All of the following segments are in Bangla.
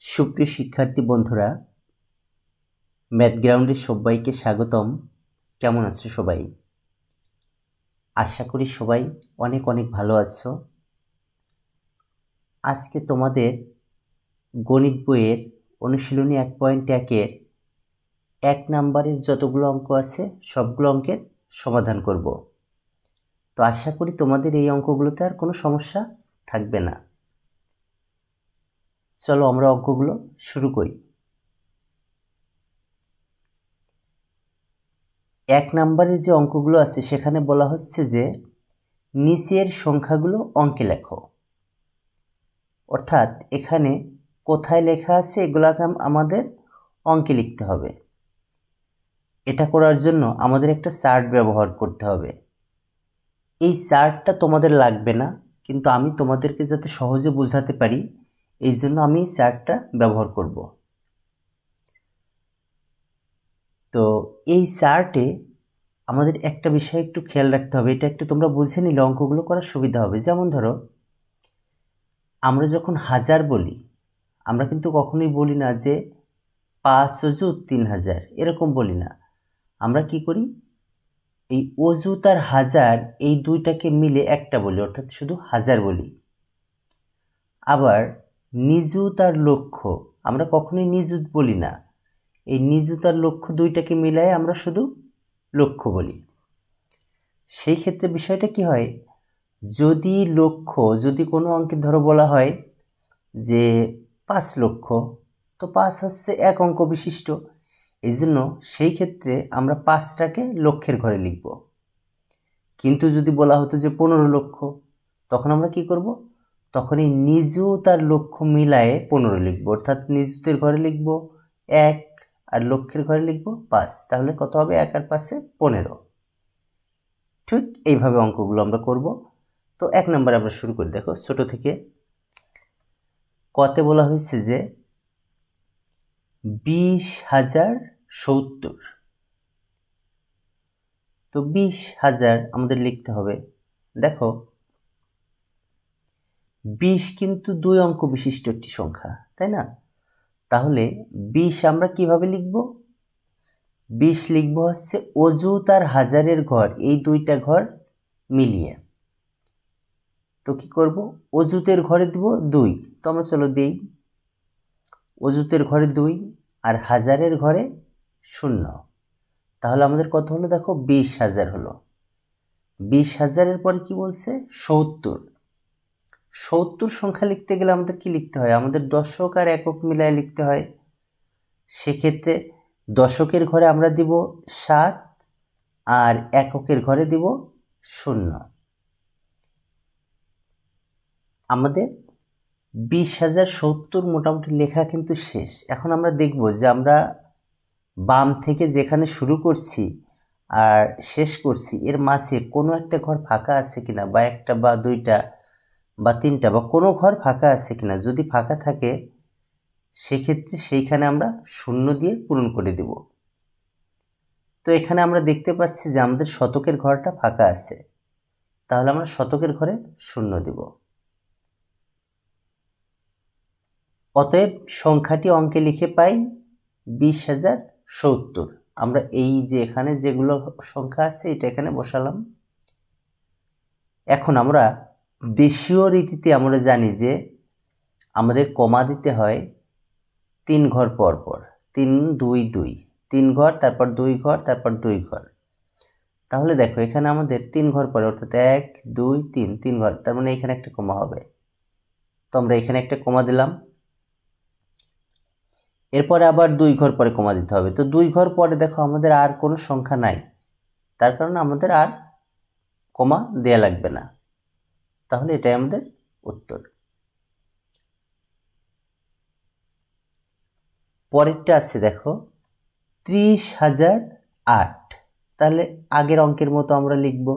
সুপ্রিয় শিক্ষার্থী বন্ধুরা, ম্যাথ গ্রাউন্ডের সবাইকে স্বাগতম। কেমন আছো সবাই? আশা করি সবাই অনেক অনেক ভালো আছো। আজকে তোমাদের গণিত বইয়ের অনুশীলনী 1.1-এর 1 নাম্বারের যতগুলো অঙ্ক আছে সবগুলো অঙ্কের সমাধান করব। তো আশা করি তোমাদের এই অঙ্কগুলোতে আর কোনো সমস্যা থাকবে না। চলো আমরা অঙ্কগুলো শুরু করি। 1 নাম্বারের যে অঙ্কগুলো আছে সেখানে বলা হচ্ছে যে নিচের সংখ্যাগুলো অঙ্কে লেখো। অর্থাৎ এখানে কোথায় লেখা আছে এগুলাকে আমাদের অঙ্কে লিখতে হবে। এটা করার জন্য আমাদের একটা চার্ট ব্যবহার করতে হবে। এই চার্টটা তোমাদের লাগবে না, কিন্তু আমি তোমাদেরকে যাতে সহজে বোঝাতে পারি এই জন্য আমি এই চার্টটা ব্যবহার করব। তো এই চার্টে আমাদের একটা বিষয় একটু খেয়াল রাখতে হবে, এটা একটু তোমরা বুঝে নিলে অঙ্কগুলো করার সুবিধা হবে। যেমন ধরো, আমরা যখন 1000 বলি, আমরা কিন্তু কখনোই বলি না যে 5 অযুত 3000, এরকম বলি না। আমরা কি করি, এই অযুত আর হাজার এই দুইটাকে মিলে একটা বলি, অর্থাৎ শুধু 1000 বলি। আবার নিযুত আর লক্ষ আমরা কখনোই নিযুত বলি না, এই নিযুত আর লক্ষ দুইটাকে মিলায় আমরা শুধু লক্ষ বলি। সেই ক্ষেত্রে বিষয়টা কি হয়, যদি কোনো অঙ্কে ধরো বলা হয় যে 5 লক্ষ, তো 5 হচ্ছে এক অঙ্ক বিশিষ্ট, এই জন্য সেই ক্ষেত্রে আমরা 5টাকে লক্ষের ঘরে লিখব। কিন্তু যদি বলা হতো যে 15 লক্ষ, তখন আমরা কি করব, তখন এই নিযুত আর লক্ষ মিলায়ে 15 লিখব, অর্থাৎ নিযুতের ঘরে লিখব 1 আর লক্ষের ঘরে লিখব 5। তাহলে কত হবে, 1 আর 5-এ 15। ঠিক এইভাবে অঙ্কগুলো আমরা করব। তো 1 নম্বরে আমরা শুরু করি। দেখো ছোট থেকে, কতে বলা হয়েছে যে 20,070। তো 20,000 আমাদের লিখতে হবে। দেখো 20 কিন্তু 2 অঙ্ক বিশিষ্ট একটি সংখ্যা, তাই না? তাহলে 20 আমরা কিভাবে লিখব, 20 লিখব হচ্ছে অযুত আর হাজারের ঘর, এই দুইটা ঘর মিলিয়ে। তো কি করব, অযুতের ঘরে দিব 2, তো আমরা চলো দেই। অযুতের ঘরে 2 আর হাজারের ঘরে 0, তাহলে আমাদের কত হলো, দেখো 20,000 হলো। 20,000-এর পরে কি বলছে, 70। 70 সংখ্যা লিখতে গেলে আমাদের কি লিখতে হয়, আমাদের দশক আর একক মিলায় লিখতে হয়। সেক্ষেত্রে দশকের ঘরে আমরা দিব 7 আর এককের ঘরে দিব 0। আমাদের 20,070 মোটামুটি লেখা কিন্তু শেষ। এখন আমরা দেখব যে আমরা বাম থেকে যেখানে শুরু করছি আর শেষ করছি এর মাঝে কোনো একটা ঘর ফাঁকা আছে কিনা, বা একটা বা দুইটা বা তিনটা বা কোনো ঘর ফাঁকা আছে কিনা। যদি ফাঁকা থাকে সেক্ষেত্রে সেইখানে আমরা 0 দিয়ে পূরণ করে দেব। তো এখানে আমরা দেখতে পাচ্ছি যে আমাদের শতকের ঘরটা ফাঁকা আছে, তাহলে আমরা শতকের ঘরে 0 দেব। অতএব সংখ্যাটি অঙ্কে লিখে পাই 20,070। আমরা এই যে এখানে যেগুলো সংখ্যা আছে এটা এখানে বসালাম। এখন আমরা দেশীয় রীতিতে আমরা জানি যে আমাদের কমা দিতে হয় 3 ঘর পর পর, 3 2 2, 3 ঘর তারপর 2 ঘর তারপর 2 ঘর। তাহলে দেখো এখানে আমাদের 3 ঘর পরে, অর্থাৎ 1 2 3, 3 ঘর, তার মানে এখানে একটা কমা হবে। তো আমরা এখানে একটা কমা দিলাম। এরপরে আবার 2 ঘর পরে কমা দিতে হবে। তো 2 ঘর পরে দেখো আমাদের আর কোনো সংখ্যা নাই, তার কারণে আমাদের আর কমা দেয়া লাগবে না। তাহলে এটাই আমাদের উত্তর। পরেরটা আছে দেখো 30,008। তাহলে আগের অঙ্কের মতো আমরা লিখব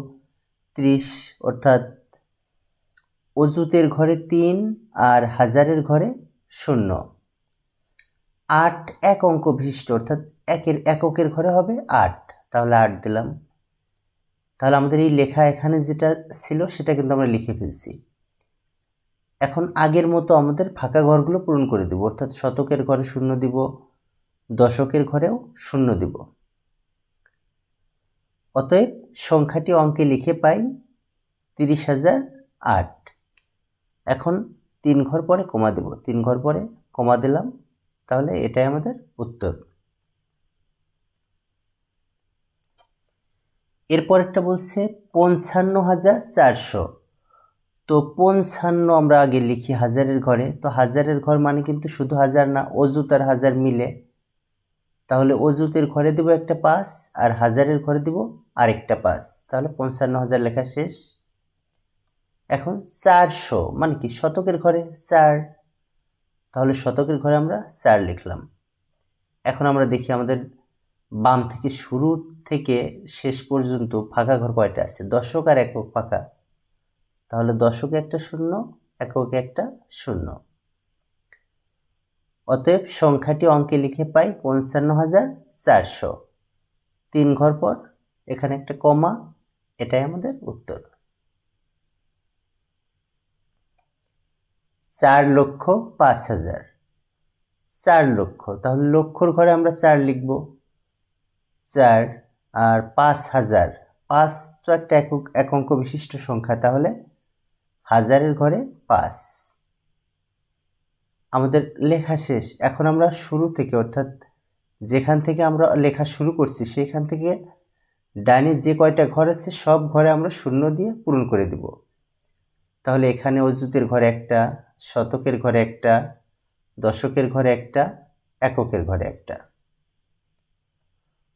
30, অর্থাৎ অযুতের ঘরে 3 আর হাজারের ঘরে 0। 8 এক অঙ্ক বিশিষ্ট, অর্থাৎ এককের ঘরে হবে 8, তাহলে 8 দিলাম। তাহলে আমাদের এই লেখা এখানে যেটা ছিল সেটা কিন্তু আমরা লিখে ফেলছি। এখন আগের মতো আমাদের ফাঁকা ঘরগুলো পূরণ করে দেব, অর্থাৎ শতকের ঘরে 0 দিব, দশকের ঘরেও 0 দিব। অতএব সংখ্যাটি অঙ্কে লিখে পাই 30,008। এখন 3 ঘর পরে কমা দেব, 3 ঘর পরে কমা দিলাম, তাহলে এটাই আমাদের উত্তর। এরপরেরটা বলছে 55,400। তো 55 আমরা আগে লিখি হাজারের ঘরে, তো হাজারের ঘর মানে কিন্তু শুধু হাজার না, অযুত আর হাজার মিলে, তাহলে অযুতের ঘরে দেব একটা 5 আর হাজারের ঘরে দেব আরেকটা 5, তাহলে 55,000 লেখা শেষ। এখন 400 মানে কি শতকের ঘরে 4, তাহলে শতকের ঘরে আমরা 4 লিখলাম। এখন আমরা দেখি আমাদের বাম থেকে শুরু থেকে শেষ পর্যন্ত ফাঁকা ঘর কয়টা আছে, দশক আর একক ফাঁকা, তাহলে দশকে একটা 0, এককে একটা 0। অতএব সংখ্যাটি অঙ্কে লিখে পাই 55,400। 3 ঘর পর এখানে একটা কমা, এটাই আমাদের উত্তর। 4,05,000। 4 লক্ষ, তাহলে লক্ষর ঘরে আমরা 4 লিখব, 4 আর 5,000, 5 তো একটা এক অঙ্ক বিশিষ্ট সংখ্যা, তাহলে হাজারের ঘরে 5। আমাদের লেখা শেষ। এখন আমরা শুরু থেকে, অর্থাৎ যেখান থেকে আমরা লেখা শুরু করছি সেখান থেকে ডানে যে কয়টা ঘর আছে সব ঘরে আমরা 0 দিয়ে পূরণ করে দেব। তাহলে এখানে অযুতের ঘরে একটা, শতকের ঘরে একটা, দশকের ঘরে একটা, এককের ঘরে একটা।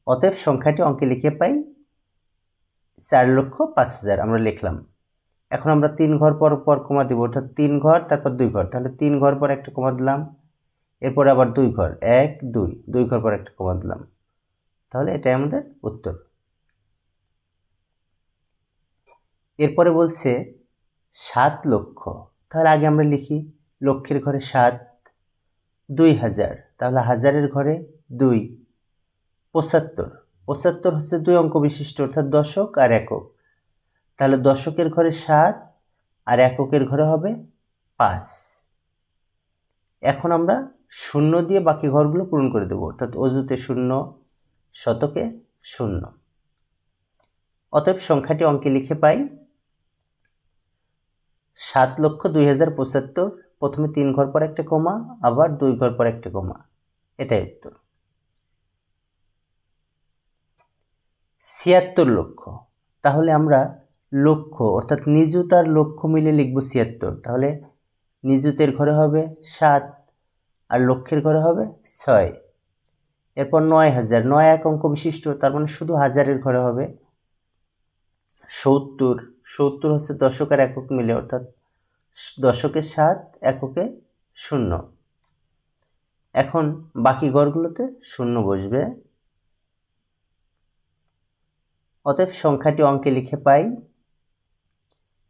অতএব সংখ্যাটি অঙ্কে লিখে পাই 4,05,000 আমরা লিখলাম। এখন আমরা 3 ঘর পর পর কমা দেব, অর্থাৎ 3 ঘর তারপর 2 ঘর, তাহলে 3 ঘর পর একটা কমা দিলাম, এরপর আবার 2 ঘর, 1 2, 2 ঘর পর একটা কমা দিলাম, তাহলে এটাই আমাদের উত্তর। এরপরে বলছে 7 লক্ষ, তাহলে আগে আমরা লিখি লক্ষের ঘরে 7, 2,000, তাহলে হাজারের ঘরে 2, 75, 75 হচ্ছে 2 অঙ্ক বিশিষ্ট, অর্থাৎ দশক আর একক, তাহলে দশকের ঘরে 7 আর এককের ঘরে হবে 5। এখন আমরা 0 দিয়ে বাকি ঘরগুলো পূরণ করে দেব, অর্থাৎ অযুতে 0, শতকে 0। অতএব সংখ্যাটি অঙ্কে লিখে পাই 7,02,075। প্রথমে 3 ঘর পর একটা কমা, আবার 2 ঘর পর একটা কমা, এটাই উত্তর। 76 লক্ষ, তাহলে আমরা লক্ষ অর্থাৎ নিযুত আর লক্ষ মিলে লিখব 76, তাহলে নিযুতের ঘরে হবে 7 আর লক্ষের ঘরে হবে 6। এরপর 9,000, 9 এক অঙ্ক বিশিষ্ট, তার মানে শুধু হাজারের ঘরে হবে 70, 70 হচ্ছে দশক আর একক মিলে, অর্থাৎ দশকে 7, এককে 0। এখন বাকি ঘরগুলোতে 0 বসবে। অতএব সংখ্যাটি অঙ্কে লিখে পাই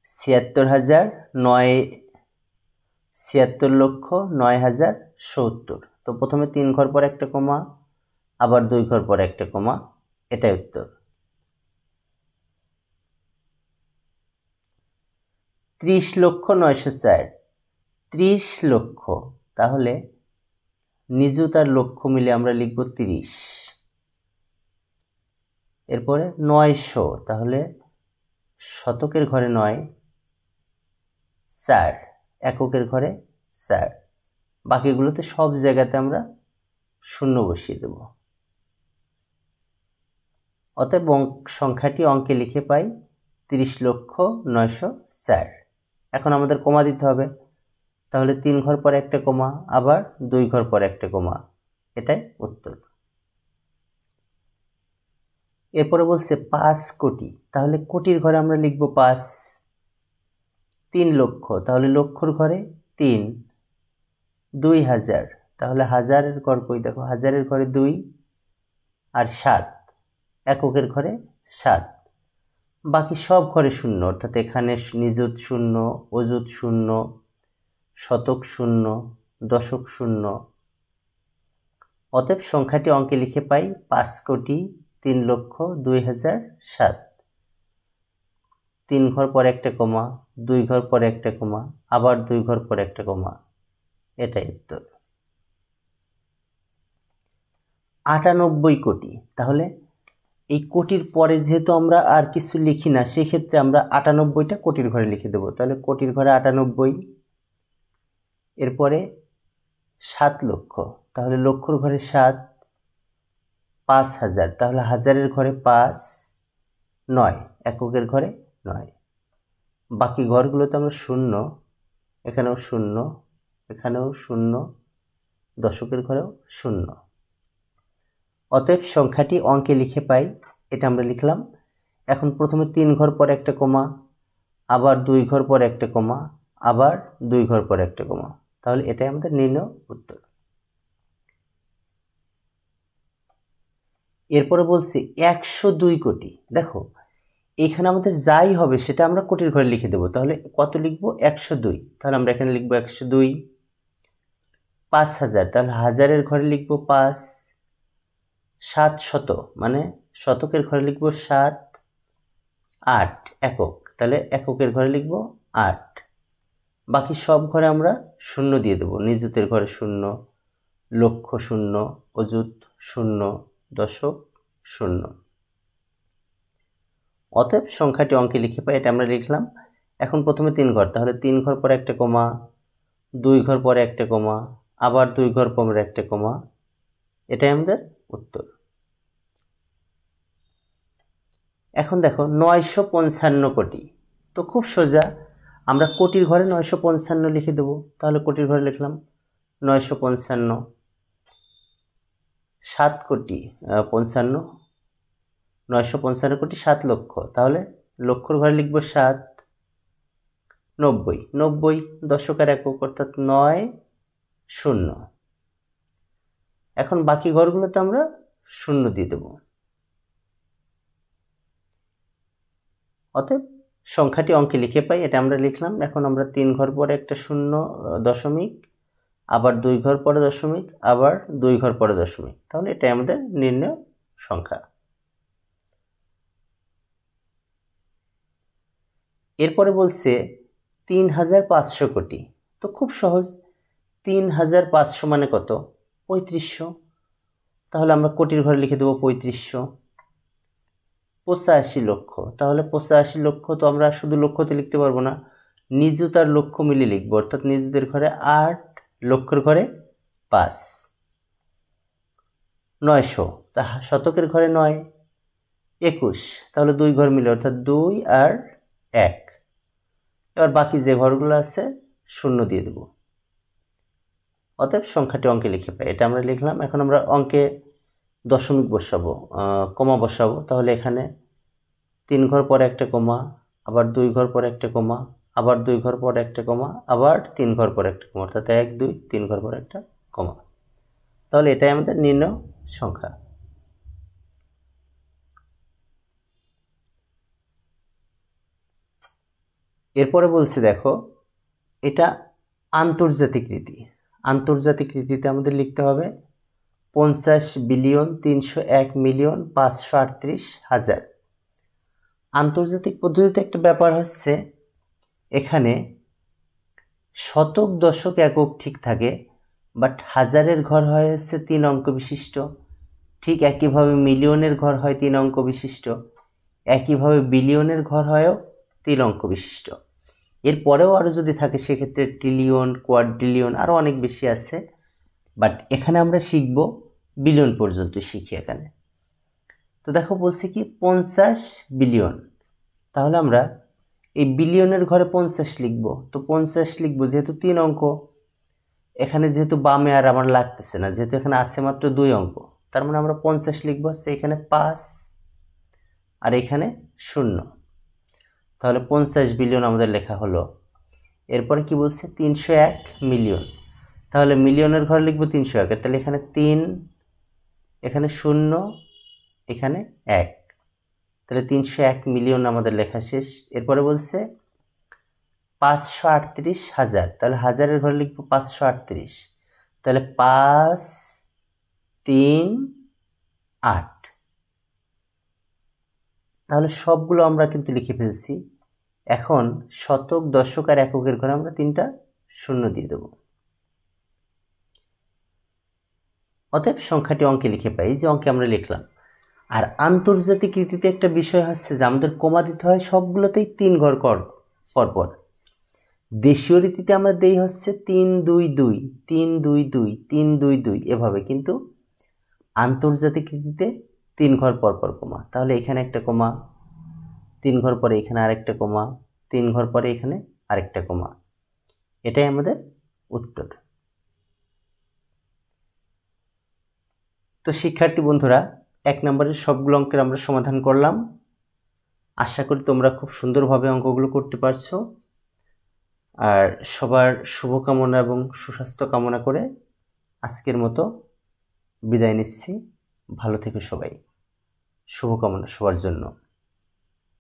76,09,70,70,070। তো প্রথমে 3 ঘর পর একটা কমা, আবার 2 ঘর পর একটা কমা, এটাই উত্তর। 30,09,04, 30 লক্ষ, তাহলে নিযুত আর লক্ষ মিলে আমরা লিখব 30। এরপরে 900, তাহলে শতকের ঘরে 9, 4, এককের ঘরে 4, বাকিগুলোতে সব জায়গাতে আমরা 0 বসিয়ে দেব। অতএব সংখ্যাটি অঙ্কে লিখে পাই 30,09,04। এখন আমাদের কমা দিতে হবে, তাহলে 3 ঘর পরে একটা কমা, আবার 2 ঘর পরে একটা কমা, এটাই উত্তর। এরপরে বলছে 5 কোটি, তাহলে কোটির ঘরে আমরা লিখব 5। 3 লক্ষ, তাহলে লক্ষর ঘরে 3। 2,000, তাহলে হাজারের ঘর কই, দেখো হাজারের ঘরে 2 আর 7, এককের ঘরে 7, বাকি সব ঘরে 0, অর্থাৎ এখানে নিযুত 0, অযুত 0, শতক 0, দশক 0। অতএব সংখ্যাটি অঙ্কে লিখে পাই 5,03,02,007। 3 ঘর পর একটা কমা, 2 ঘর পরে একটা কমা, আবার 2 ঘর পরে একটা কমা, এটাই উত্তর। 98 কোটি। তাহলে এই কোটির পরে যেহেতু আমরা আর কিছু লিখি না, সেক্ষেত্রে আমরা 98টা কোটির ঘরে লিখে দেব। তাহলে কোটির ঘরে 98, এরপরে 7 লক্ষ, তাহলে লক্ষর ঘরে 7, 5000, তাহলে হাজারের ঘরে 5, 9, এককের ঘরে 9। বাকি ঘরগুলোতে আমরা 0, এখানেও 0, এখানেও 0, দশকের ঘরেও 0। অতএব সংখ্যাটি অঙ্কে লিখে পাই, এটা আমরা লিখলাম। এখন প্রথমে 3 ঘর পরে একটা কমা, আবার 2 ঘর পরে একটা কমা, আবার 2 ঘর পরে একটা কমা, তাহলে এটাই আমাদের নির্ণয় উত্তর। এরপরে বলছি 102 কোটি। দেখো এখানে আমাদের যাই হবে সেটা আমরা কোটির ঘরে লিখে দেব। তাহলে কত লিখব? 102। তাহলে আমরা এখানে লিখব 102। 5000, তাহলে হাজারের ঘরে লিখব 5। 700, মানে শতকের ঘরে লিখব 7। 8, একক, তাহলে এককের ঘরে লিখব 8। বাকি সব ঘরে আমরা 0 দিয়ে দেব। নিযুতের ঘরে 0, লক্ষ 0, অযুত 0, দশক 0। অতএব সংখ্যাটি অঙ্কে লিখে পাই, এটা আমরা লিখলাম। এখন প্রথমে 3 ঘর, তাহলে 3 ঘর পরে একটা কমা, 2 ঘর পরে একটা কমা, আবার 2 ঘর পরে একটা কমা, এটাই আমাদের উত্তর। এখন দেখো 955 কোটি। তো খুব সোজা, আমরা কোটির ঘরে 955 লিখে দেব। তাহলে কোটির ঘরে লিখলাম 955। 7 কোটি 55, 955 কোটি 7 লক্ষ, তাহলে লক্ষর ঘরে লিখব 7। 90, 90 দশকের একক, অর্থাৎ 9, 0। এখন বাকি ঘরগুলোতে আমরা 0 দিয়ে দেব। অতএব সংখ্যাটি অঙ্কে লিখে পাই, এটা আমরা লিখলাম। এখন আমরা 3 ঘর পরে একটা 0, দশমিক, আবার 2 ঘর পরে দশমিক, আবার 2 ঘর পরে দশমিক, তাহলে এটাই আমাদের নির্ণয় সংখ্যা। এরপরে বলছে 3500 কোটি। তো খুব সহজ, 3500 মানে কত? 3500। তাহলে আমরা কোটির ঘরে লিখে দেবো 3500। 85 লক্ষ, তাহলে 85 লক্ষ তো আমরা শুধু লক্ষতে লিখতে পারবো না, নিযুত আর লক্ষ মিলে লিখবো, অর্থাৎ নিযুতের ঘরে 8, লক্ষের ঘরে 5। 900, তা শতকের ঘরে 9, 21, তাহলে 2 ঘর মিলে, অর্থাৎ 2 আর 1। এবার বাকি যে ঘরগুলো আছে 0 দিয়ে দেব। অতএব সংখ্যাটি অঙ্কে লিখে পাই, এটা আমরা লিখলাম। এখন আমরা অঙ্কে দশমিক বসাবো, কমা বসাবো। তাহলে এখানে 3 ঘর পরে একটা কমা, আবার 2 ঘর পরে একটা কমা, আবার 2 ঘর পরে একটা কমা, আবার 3 ঘর পরে একটা কমা, অর্থাৎ 1, 2, 3 ঘর পরে একটা কমা। তাহলে এটাই আমাদের নির্ণয় সংখ্যা। এরপরে বলছে দেখো, এটা আন্তর্জাতিক রীতি। আন্তর্জাতিক রীতিতে আমাদের লিখতে হবে 50,301,538,000। আন্তর্জাতিক পদ্ধতিতে একটা ব্যাপার হচ্ছে, এখানে শতক, দশক, একক ঠিক থাকে, বাট হাজারের ঘর হয় হচ্ছে 3 অঙ্ক বিশিষ্ট। ঠিক একইভাবে মিলিয়নের ঘর হয় 3 অঙ্ক বিশিষ্ট, একইভাবে বিলিয়নের ঘর হয়ও 3 অঙ্ক বিশিষ্ট। এরপরেও আরও যদি থাকে সেক্ষেত্রে ট্রিলিয়ন, কোয়াড্রিলিয়ন, আরও অনেক বেশি আছে। বাট এখানে আমরা শিখব বিলিয়ন পর্যন্ত শিখি এখানে। তো দেখো বলছে কি 50 বিলিয়ন। তাহলে আমরা এই বিলিয়নের ঘরে 50 লিখব। তো 50 লিখব, যেহেতু 3 অঙ্ক, এখানে যেহেতু বামে আর আমার লাগতেছে না, যেহেতু এখানে আছে মাত্র 2 অঙ্ক, তার মানে আমরা 50 লিখব হচ্ছে এখানে 5 আর এখানে 0। তাহলে 50 বিলিয়ন আমাদের লেখা হলো। এরপরে কি বলছে? 301 মিলিয়ন। তাহলে মিলিয়নের ঘরে লিখব 301, তাহলে এখানে 3, এখানে 0, এখানে 1, তাহলে 301 মিলিয়ন আমাদের লেখা শেষ। এরপরে বলছে 538,000, তাহলে হাজারের ঘরে লিখব 538, তাহলে 5, 3, 8। তাহলে সবগুলো আমরা কিন্তু লিখে ফেলছি। এখন শতক, দশক আর এককের ঘরে আমরা 3টা শূন্য দিয়ে দেব। অতএব সংখ্যাটি অঙ্কে লিখে পাই, যে অঙ্কে আমরা লিখলাম। আর আন্তর্জাতিক রীতিতে একটা বিষয় হচ্ছে যে আমাদের কমা দিতে হয় সবগুলোতেই 3 ঘর পরপর। দেশীয় রীতিতে আমরা দেই হচ্ছে 3 2 2 3 2 2 3 2 2 এভাবে, কিন্তু আন্তর্জাতিক রীতিতে 3 ঘর পরপর কমা। তাহলে এখানে একটা কমা, 3 ঘর পরে এখানে আরেকটা কমা, 3 ঘর পরে এখানে আরেকটা কমা। এটাই আমাদের উত্তর। তো শিক্ষার্থী বন্ধুরা, 1 নম্বরের সবগুলো অঙ্কের আমরা সমাধান করলাম। আশা করি তোমরা খুব সুন্দরভাবে অঙ্কগুলো করতে পারছো। আর সবার শুভকামনা এবং সুস্বাস্থ্য কামনা করে আজকের মতো বিদায় নিচ্ছি। ভালো থেকো সবাই। শুভকামনা সবার জন্য।